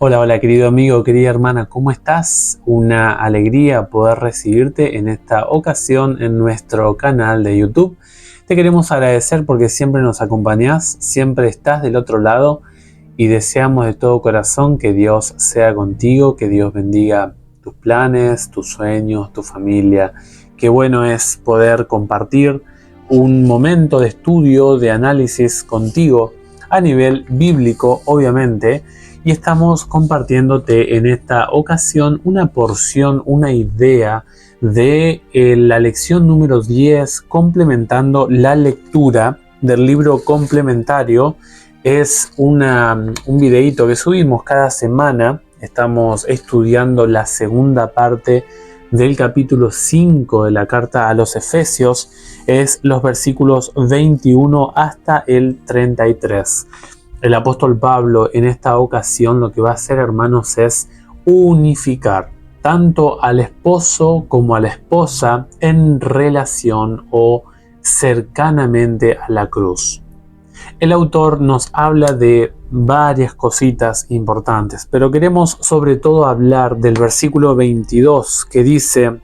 Hola, hola querido amigo, querida hermana, ¿cómo estás? Una alegría poder recibirte en esta ocasión en nuestro canal de YouTube. Te queremos agradecer porque siempre nos acompañás, siempre estás del otro lado y deseamos de todo corazón que Dios sea contigo, que Dios bendiga tus planes, tus sueños, tu familia. Qué bueno es poder compartir un momento de estudio, de análisis contigo a nivel bíblico, obviamente. Y estamos compartiéndote en esta ocasión una porción, una idea de la lección número 10, complementando la lectura del libro complementario. Es un videíto que subimos cada semana. Estamos estudiando la segunda parte del capítulo 5 de la carta a los Efesios. Es los versículos 21 hasta el 33. El apóstol Pablo en esta ocasión lo que va a hacer, hermanos, es unificar tanto al esposo como a la esposa en relación o cercanamente a la cruz. El autor nos habla de varias cositas importantes, pero queremos sobre todo hablar del versículo 22 que dice,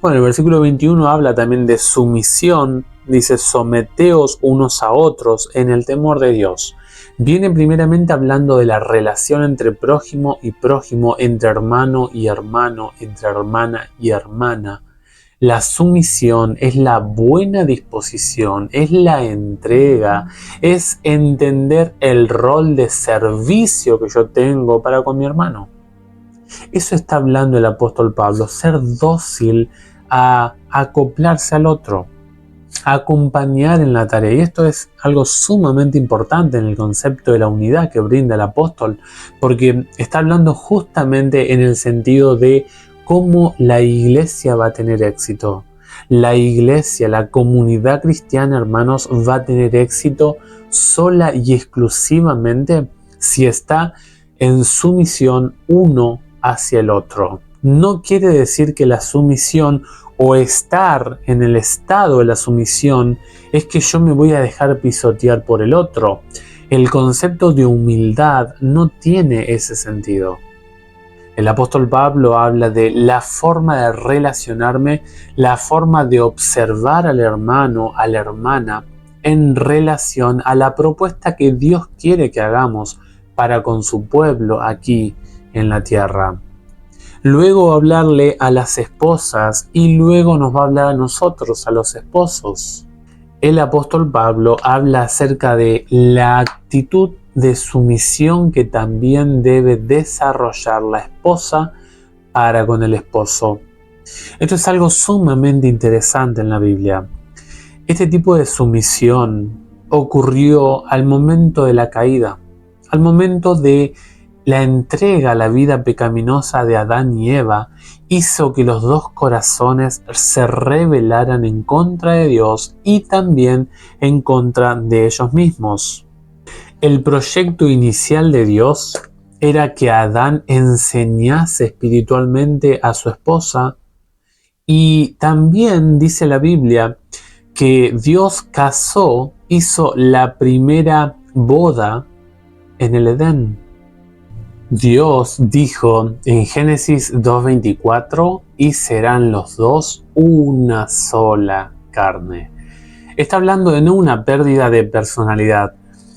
el versículo 21 habla también de sumisión, dice someteos unos a otros en el temor de Dios. Viene primeramente hablando de la relación entre prójimo y prójimo, entre hermano y hermano, entre hermana y hermana. La sumisión es la buena disposición, es la entrega, es entender el rol de servicio que yo tengo para con mi hermano. Eso está hablando el apóstol Pablo, ser dócil a acoplarse al otro, a acompañar en la tarea. Y esto es algo sumamente importante en el concepto de la unidad que brinda el apóstol, porque está hablando justamente en el sentido de cómo la iglesia va a tener éxito. La iglesia, la comunidad cristiana, hermanos, va a tener éxito sola y exclusivamente si está en sumisión uno hacia el otro. No quiere decir que la sumisión o estar en el estado de la sumisión es que yo me voy a dejar pisotear por el otro. El concepto de humildad no tiene ese sentido. El apóstol Pablo habla de la forma de relacionarme, la forma de observar al hermano, a la hermana, en relación a la propuesta que Dios quiere que hagamos para con su pueblo aquí en la tierra. Luego hablarle a las esposas y luego nos va a hablar a nosotros, a los esposos. El apóstol Pablo habla acerca de la actitud de sumisión que también debe desarrollar la esposa para con el esposo. Esto es algo sumamente interesante en la Biblia. Este tipo de sumisión ocurrió al momento de la caída, al momento de la entrega a la vida pecaminosa de Adán y Eva, hizo que los dos corazones se rebelaran en contra de Dios y también en contra de ellos mismos. El proyecto inicial de Dios era que Adán enseñase espiritualmente a su esposa, y también dice la Biblia que Dios hizo la primera boda en el Edén. Dios dijo en Génesis 2:24, y serán los dos una sola carne. Está hablando de no una pérdida de personalidad,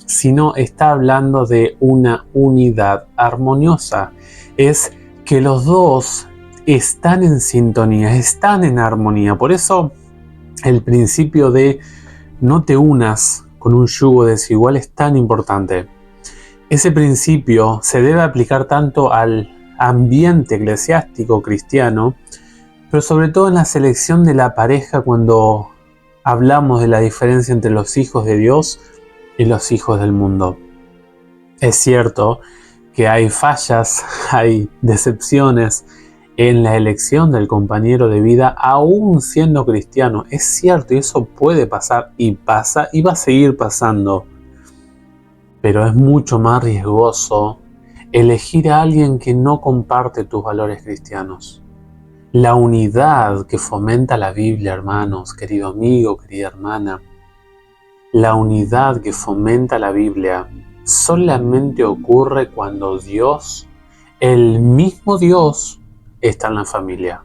sino está hablando de una unidad armoniosa. Es que los dos están en sintonía, están en armonía. Por eso el principio de no te unas con un yugo desigual es tan importante. Ese principio se debe aplicar tanto al ambiente eclesiástico cristiano, pero sobre todo en la selección de la pareja cuando hablamos de la diferencia entre los hijos de Dios y los hijos del mundo. Es cierto que hay fallas, hay decepciones en la elección del compañero de vida, aún siendo cristiano. Es cierto, y eso puede pasar y pasa y va a seguir pasando. Pero es mucho más riesgoso elegir a alguien que no comparte tus valores cristianos. La unidad que fomenta la Biblia, hermanos, querido amigo, querida hermana, la unidad que fomenta la Biblia solamente ocurre cuando Dios El mismo Dios está en la familia.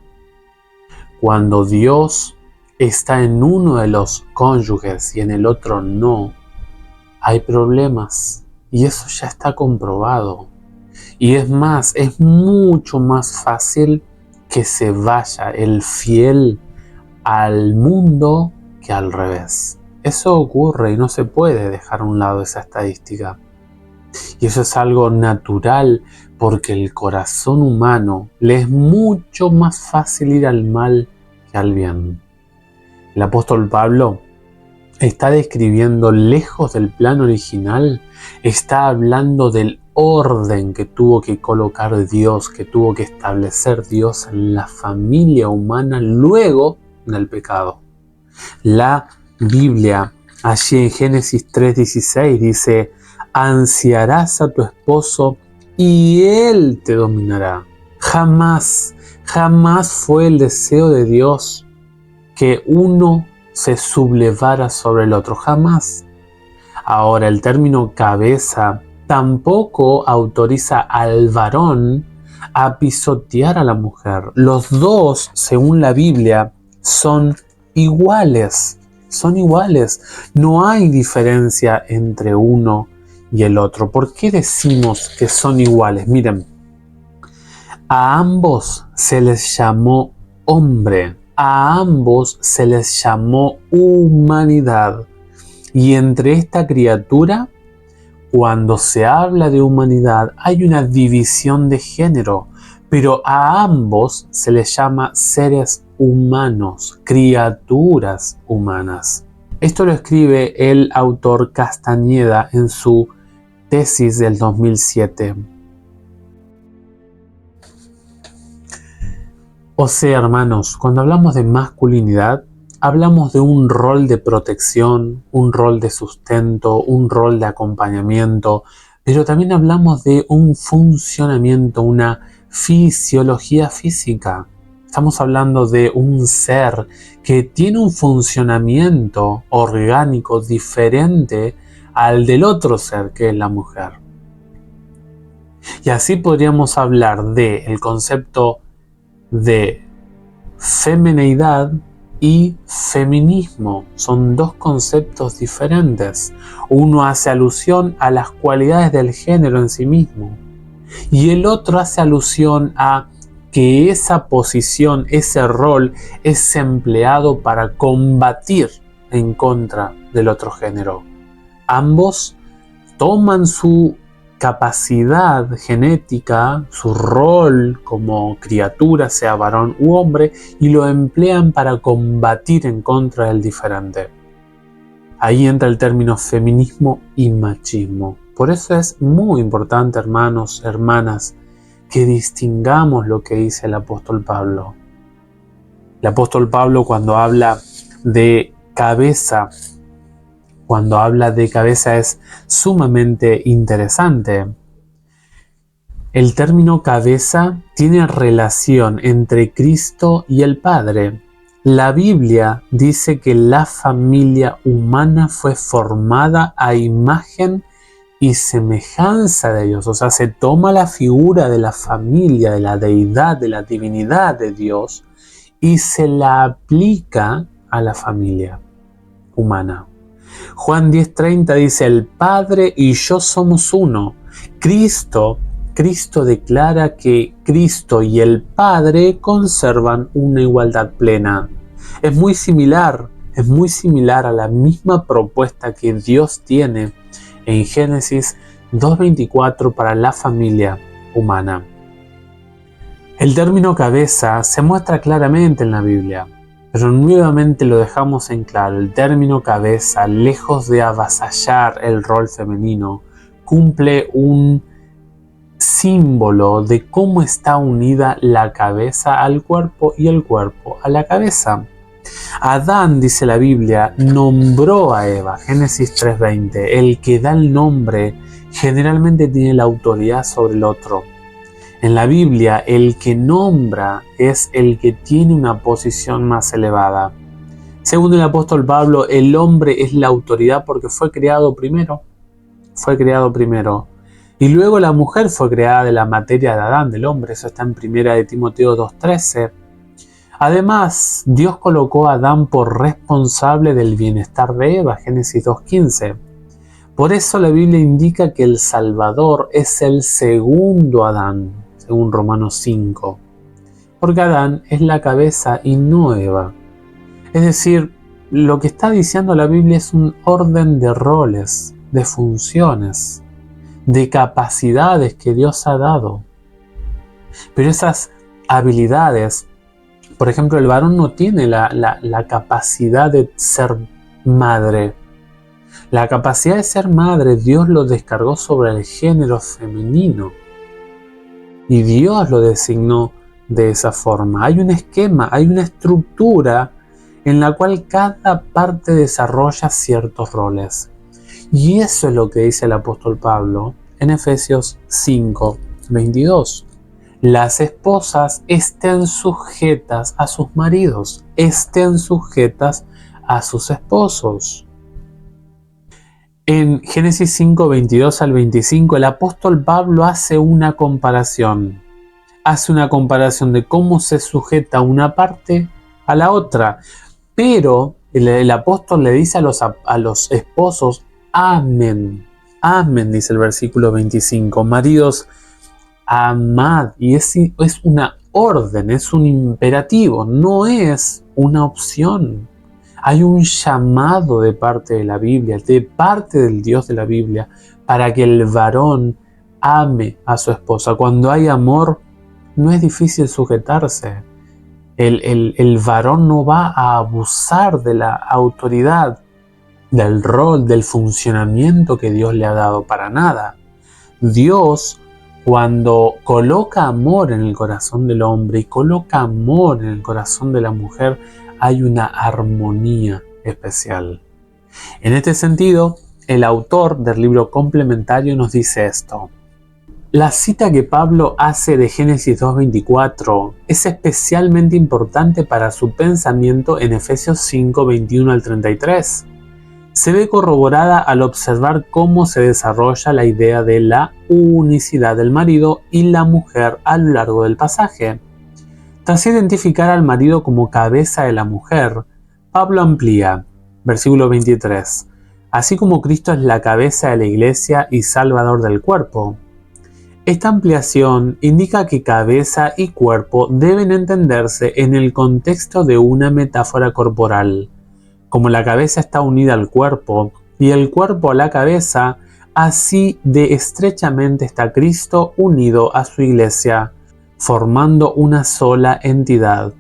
Cuando Dios está en uno de los cónyuges y en el otro no, hay problemas. Y eso ya está comprobado. Y es más, es mucho más fácil que se vaya el fiel al mundo que al revés. Eso ocurre y no se puede dejar a un lado esa estadística. Y eso es algo natural porque el corazón humano le es mucho más fácil ir al mal que al bien. El apóstol Pablo está describiendo, lejos del plan original, está hablando del orden que tuvo que colocar Dios, que tuvo que establecer Dios en la familia humana luego del pecado. La Biblia, allí en Génesis 3:16, dice: ansiarás a tu esposo y él te dominará. Jamás fue el deseo de Dios que uno se sublevara sobre el otro, jamás. Ahora, el término cabeza tampoco autoriza al varón a pisotear a la mujer. Los dos, según la Biblia, son iguales. Son iguales. No hay diferencia entre uno y el otro. ¿Por qué decimos que son iguales? Miren, a ambos se les llamó hombre. A ambos se les llamó humanidad. Y entre esta criatura, cuando se habla de humanidad, hay una división de género, pero a ambos se les llama seres humanos, criaturas humanas. Esto lo escribe el autor Castañeda en su tesis del 2007. O sea, hermanos, cuando hablamos de masculinidad, hablamos de un rol de protección, un rol de sustento, un rol de acompañamiento, pero también hablamos de un funcionamiento, una fisiología física. Estamos hablando de un ser que tiene un funcionamiento orgánico diferente al del otro ser, que es la mujer. Y así podríamos hablar del concepto de femineidad y feminismo. Son dos conceptos diferentes. Uno hace alusión a las cualidades del género en sí mismo y el otro hace alusión a que esa posición, ese rol es empleado para combatir en contra del otro género. Ambos toman su capacidad genética, su rol como criatura, sea varón u hombre, y lo emplean para combatir en contra del diferente. Ahí entra el término feminismo y machismo. Por eso es muy importante, hermanos, hermanas, que distingamos lo que dice el apóstol Pablo. El apóstol Pablo, cuando habla de cabeza, es sumamente interesante. El término cabeza tiene relación entre Cristo y el Padre. La Biblia dice que la familia humana fue formada a imagen y semejanza de Dios. O sea, se toma la figura de la familia, de la deidad, de la divinidad de Dios y se la aplica a la familia humana. Juan 10:30 dice: el Padre y yo somos uno. Cristo declara que Cristo y el Padre conservan una igualdad plena. Es muy similar a la misma propuesta que Dios tiene en Génesis 2:24 para la familia humana. El término cabeza se muestra claramente en la Biblia, pero nuevamente lo dejamos en claro. El término cabeza, lejos de avasallar el rol femenino, cumple un símbolo de cómo está unida la cabeza al cuerpo y el cuerpo a la cabeza. Adán, dice la Biblia, nombró a Eva, Génesis 3:20. El que da el nombre generalmente tiene la autoridad sobre el otro. En la Biblia, el que nombra es el que tiene una posición más elevada. Según el apóstol Pablo, el hombre es la autoridad porque fue creado primero. Y luego la mujer fue creada de la materia de Adán, del hombre. Eso está en 1 de Timoteo 2:13. Además, Dios colocó a Adán por responsable del bienestar de Eva, Génesis 2:15. Por eso la Biblia indica que el Salvador es el segundo Adán, según Romanos 5. Porque Adán es la cabeza y no Eva. Es decir, lo que está diciendo la Biblia es un orden de roles, de funciones, de capacidades que Dios ha dado. Pero esas habilidades, por ejemplo, el varón no tiene la capacidad de ser madre. La capacidad de ser madre Dios lo descargó sobre el género femenino. Y Dios lo designó de esa forma. Hay un esquema, hay una estructura en la cual cada parte desarrolla ciertos roles. Y eso es lo que dice el apóstol Pablo en Efesios 5:22. Las esposas estén sujetas a sus maridos, estén sujetas a sus esposos. En Génesis 5:22 al 25, el apóstol Pablo hace una comparación. Hace una comparación de cómo se sujeta una parte a la otra. Pero el apóstol le dice a los esposos, amen. Amen, dice el versículo 25. Maridos, amad. Y es una orden, es un imperativo, no es una opción. Hay un llamado de parte de la Biblia, de parte del Dios de la Biblia, para que el varón ame a su esposa. Cuando hay amor, no es difícil sujetarse. El varón no va a abusar de la autoridad, del rol, del funcionamiento que Dios le ha dado, para nada. Dios, cuando coloca amor en el corazón del hombre y coloca amor en el corazón de la mujer, hay una armonía especial. En este sentido, el autor del libro complementario nos dice esto. La cita que Pablo hace de Génesis 2:24 es especialmente importante para su pensamiento en Efesios 5:21 al 33. Se ve corroborada al observar cómo se desarrolla la idea de la unicidad del marido y la mujer a lo largo del pasaje. Tras identificar al marido como cabeza de la mujer, Pablo amplía, versículo 23, así como Cristo es la cabeza de la iglesia y salvador del cuerpo. Esta ampliación indica que cabeza y cuerpo deben entenderse en el contexto de una metáfora corporal. Como la cabeza está unida al cuerpo y el cuerpo a la cabeza, así de estrechamente está Cristo unido a su iglesia, formando una sola entidad.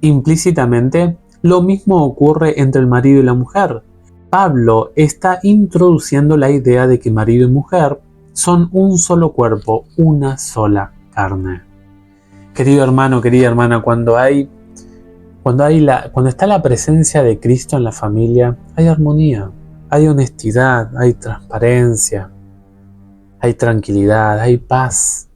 Implícitamente, lo mismo ocurre entre el marido y la mujer. Pablo está introduciendo la idea de que marido y mujer son un solo cuerpo, una sola carne. Querido hermano, querida hermana, cuando está la presencia de Cristo en la familia, hay armonía, hay honestidad, hay transparencia, hay tranquilidad, hay paz.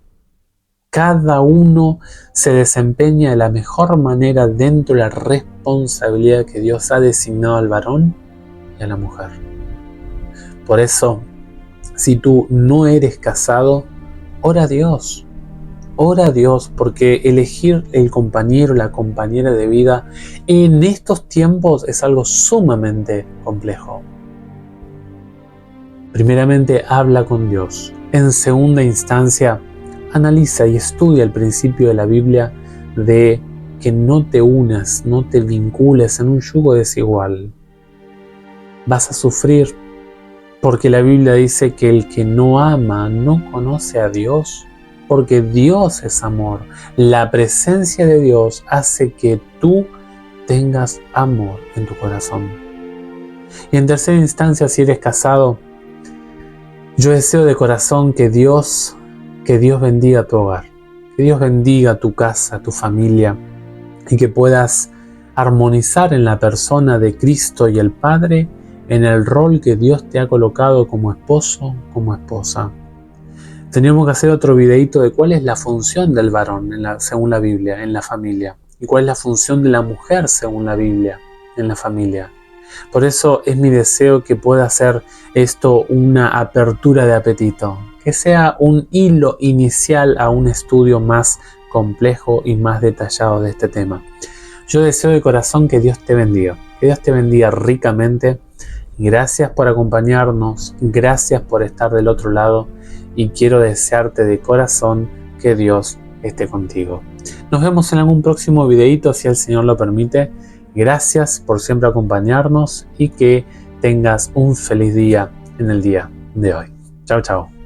Cada uno se desempeña de la mejor manera dentro de la responsabilidad que Dios ha designado al varón y a la mujer. Por eso, si tú no eres casado, ora a Dios. Ora a Dios, porque elegir el compañero, la compañera de vida en estos tiempos es algo sumamente complejo. Primeramente, habla con Dios. En segunda instancia, analiza y estudia el principio de la Biblia de que no te unas, no te vincules en un yugo desigual. Vas a sufrir, porque la Biblia dice que el que no ama no conoce a Dios, porque Dios es amor. La presencia de Dios hace que tú tengas amor en tu corazón. Y en tercera instancia, si eres casado, yo deseo de corazón que Dios bendiga tu hogar, que Dios bendiga tu casa, tu familia, y que puedas armonizar en la persona de Cristo y el Padre en el rol que Dios te ha colocado como esposo, como esposa. Tenemos que hacer otro videito de cuál es la función del varón según la Biblia en la familia y cuál es la función de la mujer según la Biblia en la familia. Por eso es mi deseo que pueda hacer esto una apertura de apetito, que sea un hilo inicial a un estudio más complejo y más detallado de este tema. Yo deseo de corazón que Dios te bendiga ricamente. Gracias por acompañarnos, gracias por estar del otro lado y quiero desearte de corazón que Dios esté contigo. Nos vemos en algún próximo videito si el Señor lo permite. Gracias por siempre acompañarnos y que tengas un feliz día en el día de hoy. Chao, chao.